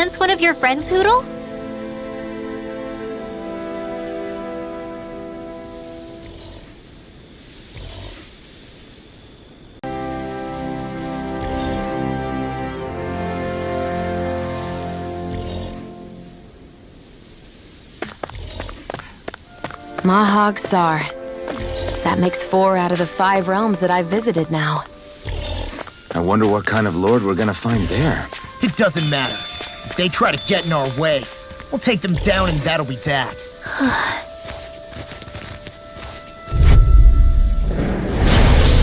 once one of your friends, Hoodle? Mahagsar. That makes 4 out of the 5 realms that I've visited now. I wonder what kind of lord we're gonna find there. It doesn't matter. If they try to get in our way, we'll take them down and that'll be that.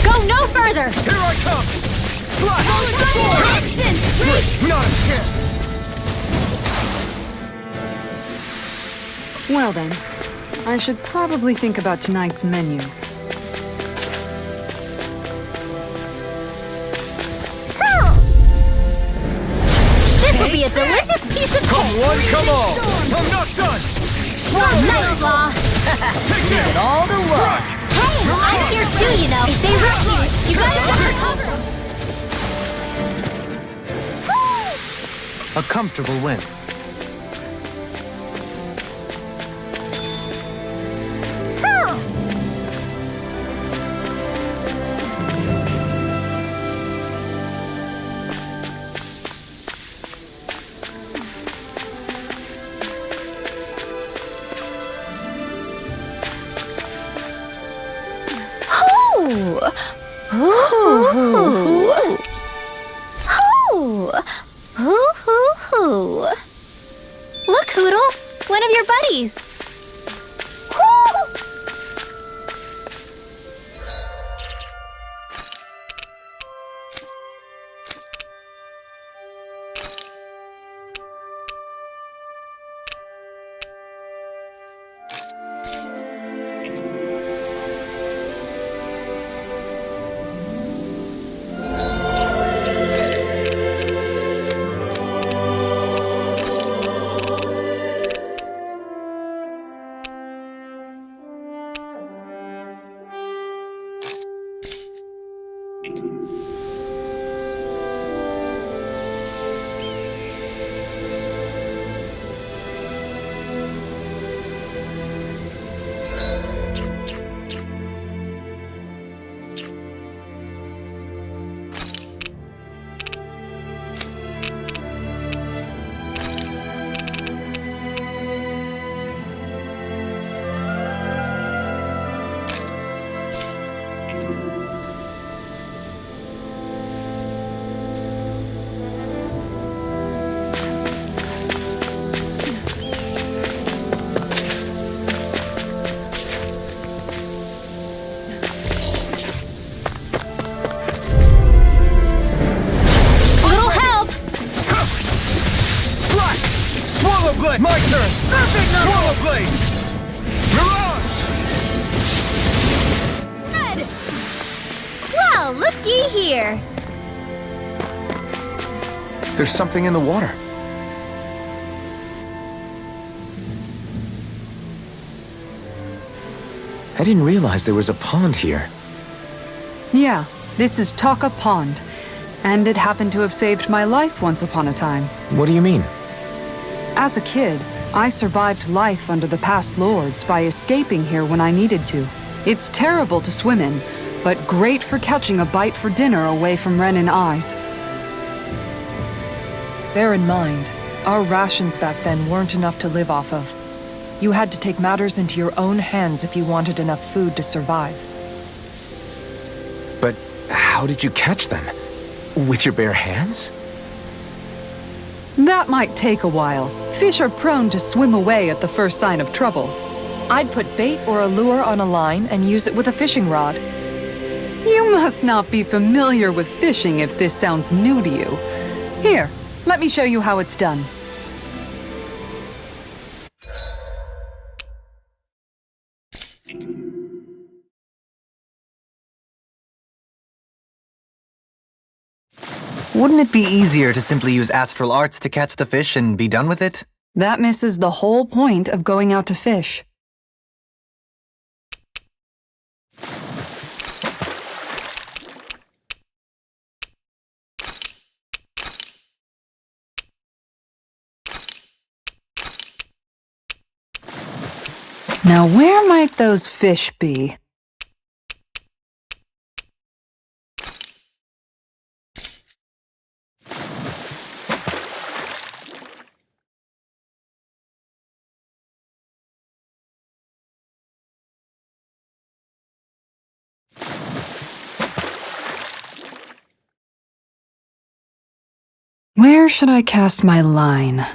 Go no further! Here I come! Slash! Not a chance! Well then, I should probably think about tonight's menu. This will be a delicious piece of cake! Come one, come all! I'm not done! Nice, Law! Give it all the luck! Hey, I'm here too, you know! If they rush you gotta cover! A comfortable win. Look, Hoodle! One of your buddies! Blade! My turn! Swallow Blade! Good! Well, looky here! There's something in the water. I didn't realize there was a pond here. Yeah, this is Taka Pond. And it happened to have saved my life once upon a time. What do you mean? As a kid, I survived life under the past lords by escaping here when I needed to. It's terrible to swim in, but great for catching a bite for dinner away from Renin eyes. Bear in mind, our rations back then weren't enough to live off of. You had to take matters into your own hands if you wanted enough food to survive. But how did you catch them? With your bare hands? That might take a while. Fish are prone to swim away at the first sign of trouble. I'd put bait or a lure on a line and use it with a fishing rod. You must not be familiar with fishing if this sounds new to you. Here, let me show you how it's done. Wouldn't it be easier to simply use astral arts to catch the fish and be done with it? That misses the whole point of going out to fish. Now where might those fish be? Where should I cast my line?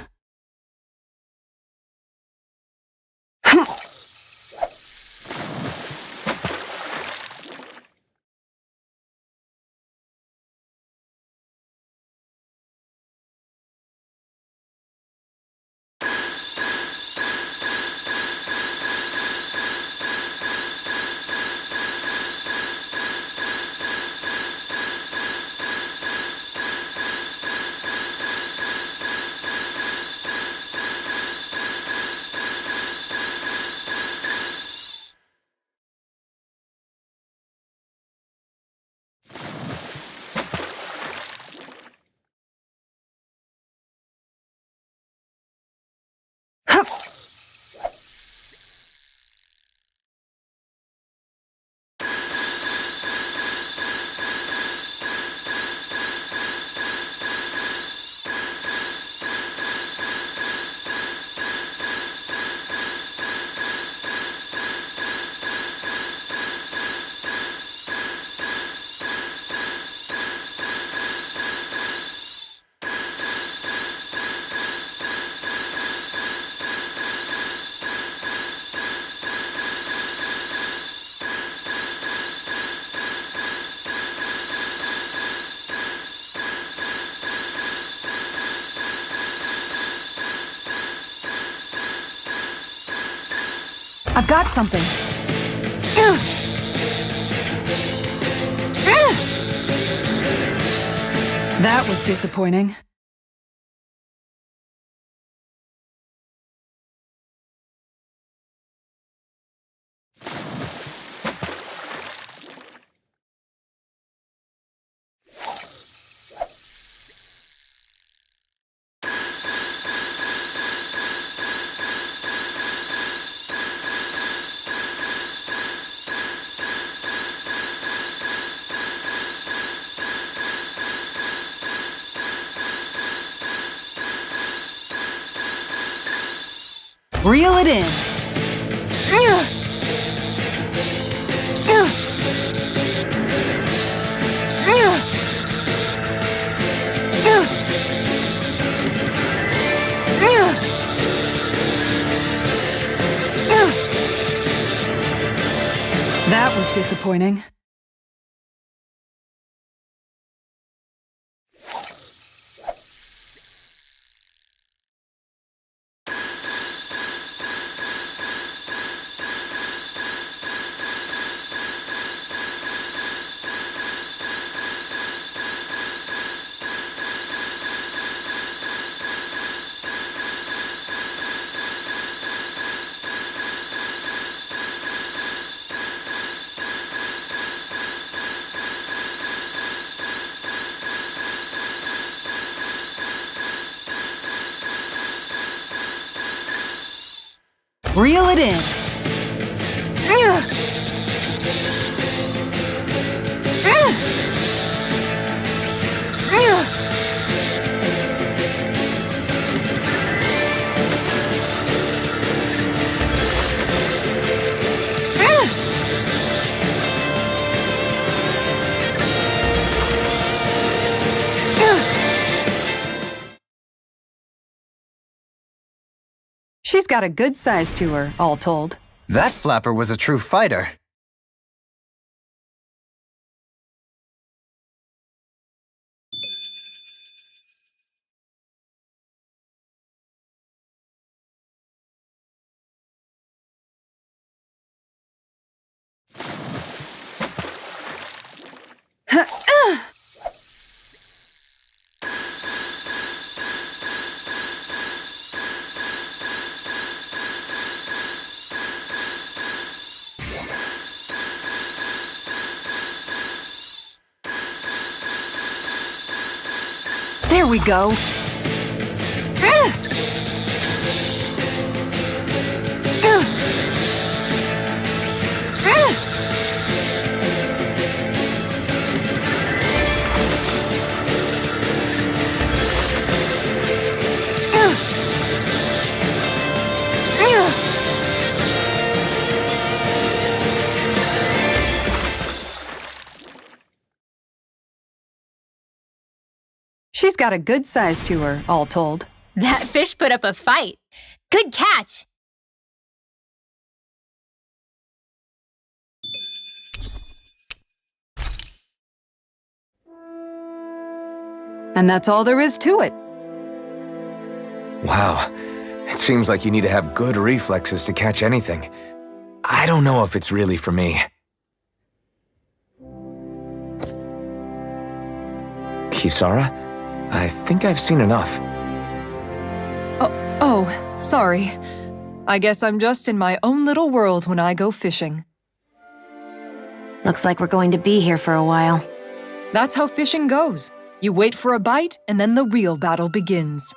I've got something. That was disappointing. Reel it in. That was disappointing. Reel it in. She's got a good size to her, all told. That flapper was a true fighter. There we go. She's got a good size to her, all told. That fish put up a fight. Good catch. And that's all there is to it. Wow. It seems like you need to have good reflexes to catch anything. I don't know if it's really for me. Kisara? I think I've seen enough. Oh, sorry. I guess I'm just in my own little world when I go fishing. Looks like we're going to be here for a while. That's how fishing goes. You wait for a bite, and then the real battle begins.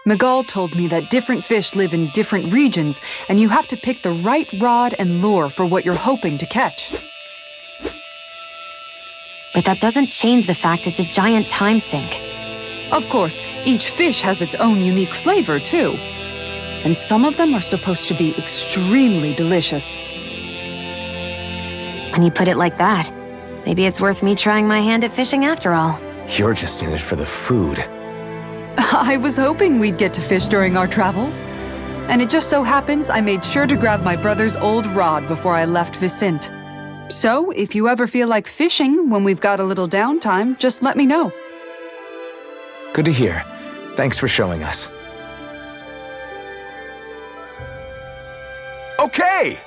Miguel told me that different fish live in different regions, and you have to pick the right rod and lure for what you're hoping to catch. But that doesn't change the fact it's a giant time sink. Of course, each fish has its own unique flavor, too. And some of them are supposed to be extremely delicious. When you put it like that, maybe it's worth me trying my hand at fishing after all. You're just in it for the food. I was hoping we'd get to fish during our travels. And it just so happens I made sure to grab my brother's old rod before I left Vicente. So, if you ever feel like fishing when we've got a little downtime, just let me know. Good to hear. Thanks for showing us. Okay!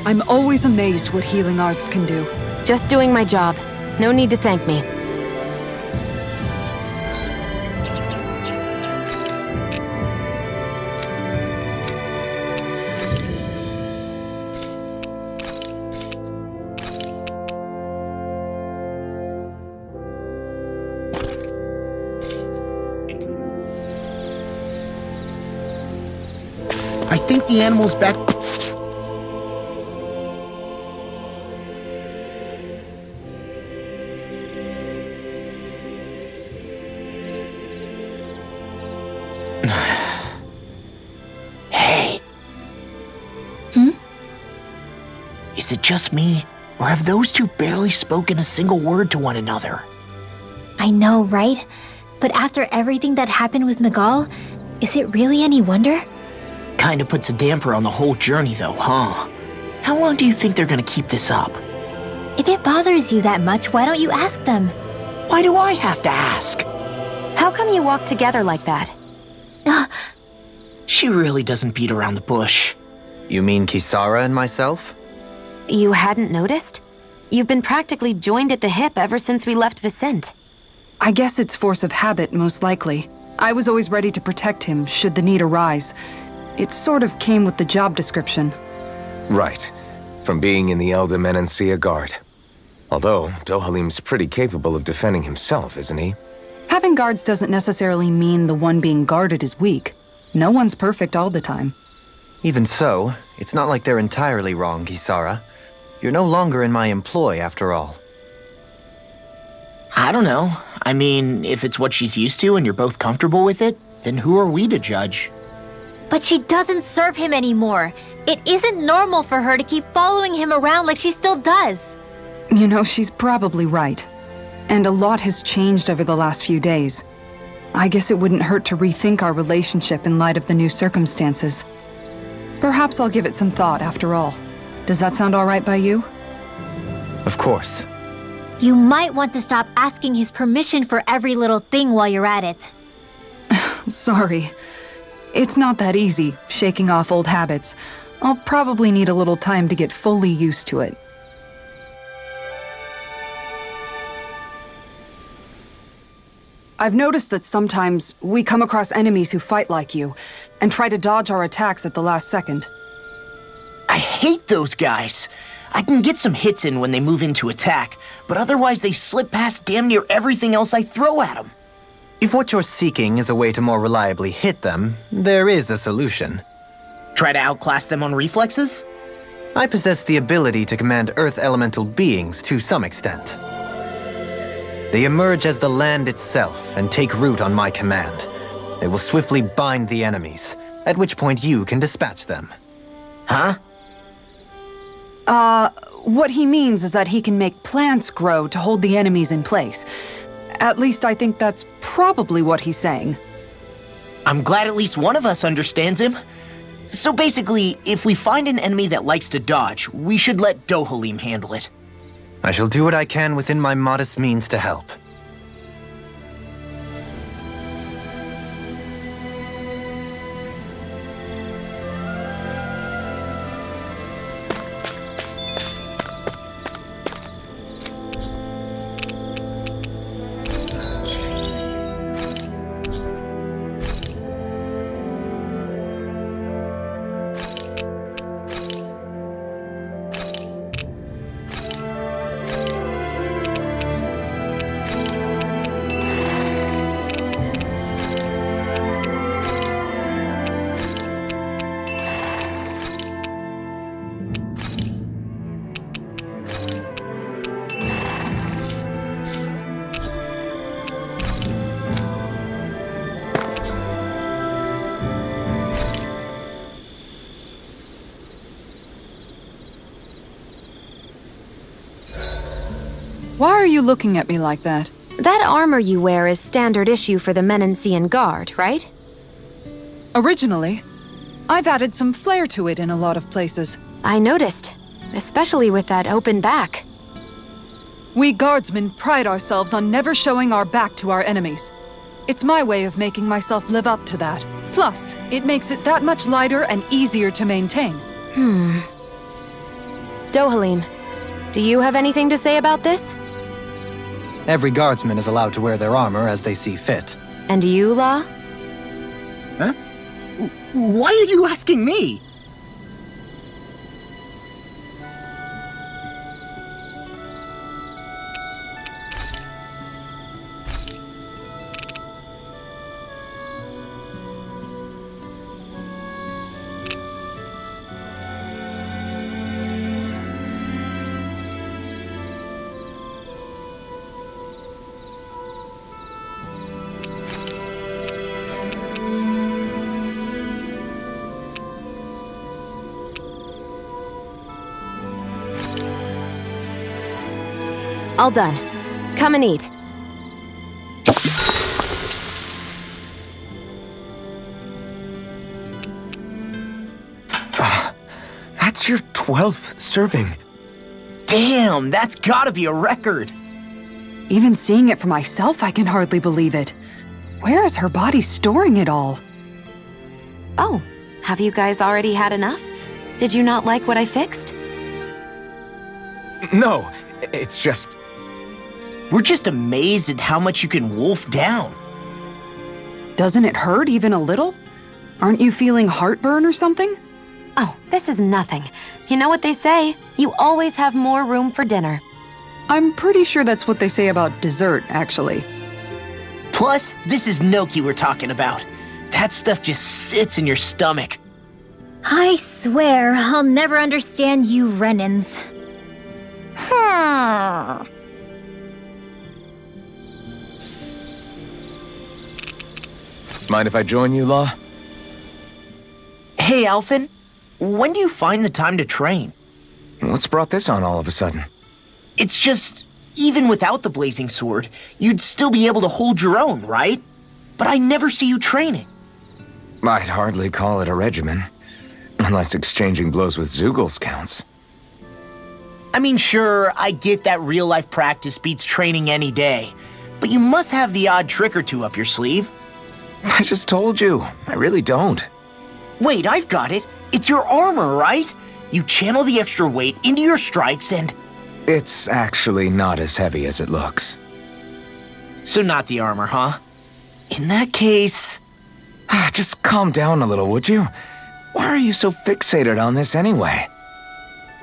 I'm always amazed what healing arts can do. Just doing my job. No need to thank me. I think the animal's back. Hey. Is it just me, or have those two barely spoken a single word to one another? I know, right? But after everything that happened with Miguel, is it really any wonder? Kinda puts a damper on the whole journey though, huh? How long do you think they're gonna keep this up? If it bothers you that much, why don't you ask them? Why do I have to ask? How come you walk together like that? She really doesn't beat around the bush. You mean Kisara and myself? You hadn't noticed? You've been practically joined at the hip ever since we left Vicente. I guess it's force of habit, most likely. I was always ready to protect him should the need arise. It sort of came with the job description. Right. From being in the Elder Menancia Guard. Although, Dohalim's pretty capable of defending himself, isn't he? Having guards doesn't necessarily mean the one being guarded is weak. No one's perfect all the time. Even so, it's not like they're entirely wrong, Kisara. You're no longer in my employ, after all. I don't know. I mean, if it's what she's used to and you're both comfortable with it, then who are we to judge? But she doesn't serve him anymore. It isn't normal for her to keep following him around like she still does. You know, she's probably right. And a lot has changed over the last few days. I guess it wouldn't hurt to rethink our relationship in light of the new circumstances. Perhaps I'll give it some thought after all. Does that sound all right by you? Of course. You might want to stop asking his permission for every little thing while you're at it. Sorry. It's not that easy, shaking off old habits. I'll probably need a little time to get fully used to it. I've noticed that sometimes we come across enemies who fight like you, and try to dodge our attacks at the last second. I hate those guys. I can get some hits in when they move into attack, but otherwise they slip past damn near everything else I throw at them. If what you're seeking is a way to more reliably hit them, there is a solution. Try to outclass them on reflexes? I possess the ability to command Earth elemental beings to some extent. They emerge as the land itself and take root on my command. They will swiftly bind the enemies, at which point you can dispatch them. Huh? What he means is that he can make plants grow to hold the enemies in place. At least I think that's probably what he's saying. I'm glad at least one of us understands him. So basically, if we find an enemy that likes to dodge, we should let Dohalim handle it. I shall do what I can within my modest means to help. Why are you looking at me like that? That armor you wear is standard issue for the Menancian Guard, right? Originally, I've added some flair to it in a lot of places. I noticed, especially with that open back. We guardsmen pride ourselves on never showing our back to our enemies. It's my way of making myself live up to that. Plus, it makes it that much lighter and easier to maintain. Dohalim, do you have anything to say about this? Every guardsman is allowed to wear their armor as they see fit. And you, La? Huh? Why are you asking me? All done. Come and eat. That's your 12th serving. Damn, that's gotta be a record. Even seeing it for myself, I can hardly believe it. Where is her body storing it all? Oh, have you guys already had enough? Did you not like what I fixed? No, it's just... We're just amazed at how much you can wolf down. Doesn't it hurt even a little? Aren't you feeling heartburn or something? Oh, this is nothing. You know what they say? You always have more room for dinner. I'm pretty sure that's what they say about dessert, actually. Plus, this is gnocchi we're talking about. That stuff just sits in your stomach. I swear I'll never understand you Renans. Mind if I join you, Law? Hey, Alphen. When do you find the time to train? What's brought this on all of a sudden? It's just, even without the blazing sword, you'd still be able to hold your own, right? But I never see you training. I'd hardly call it a regimen. Unless exchanging blows with Zeugles counts. I mean, sure, I get that real-life practice beats training any day. But you must have the odd trick or two up your sleeve. I just told you. I really don't. Wait, I've got it. It's your armor, right? You channel the extra weight into your strikes and... It's actually not as heavy as it looks. So not the armor, huh? In that case... Just calm down a little, would you? Why are you so fixated on this anyway?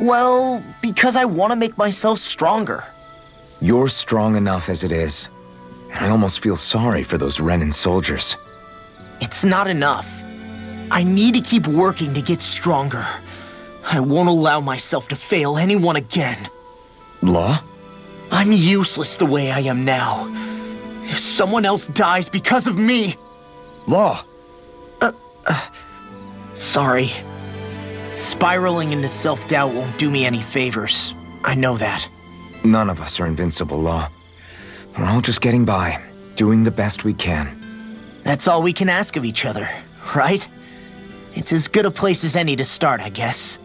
Well, because I want to make myself stronger. You're strong enough as it is. I almost feel sorry for those Renan soldiers. It's not enough. I need to keep working to get stronger. I won't allow myself to fail anyone again. Law? I'm useless the way I am now. If someone else dies because of me... Law! Sorry. Spiraling into self-doubt won't do me any favors. I know that. None of us are invincible, Law. We're all just getting by, doing the best we can. That's all we can ask of each other, right? It's as good a place as any to start, I guess.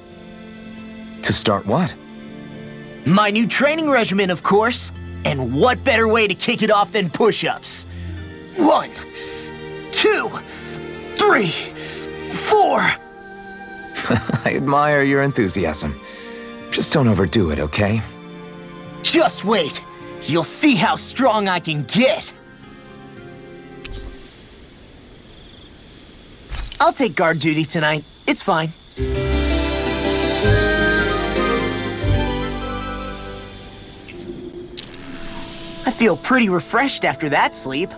To start what? My new training regimen, of course. And what better way to kick it off than push-ups? 1, 2, 3, 4. I admire your enthusiasm. Just don't overdo it, okay? Just wait. You'll see how strong I can get. I'll take guard duty tonight. It's fine. I feel pretty refreshed after that sleep.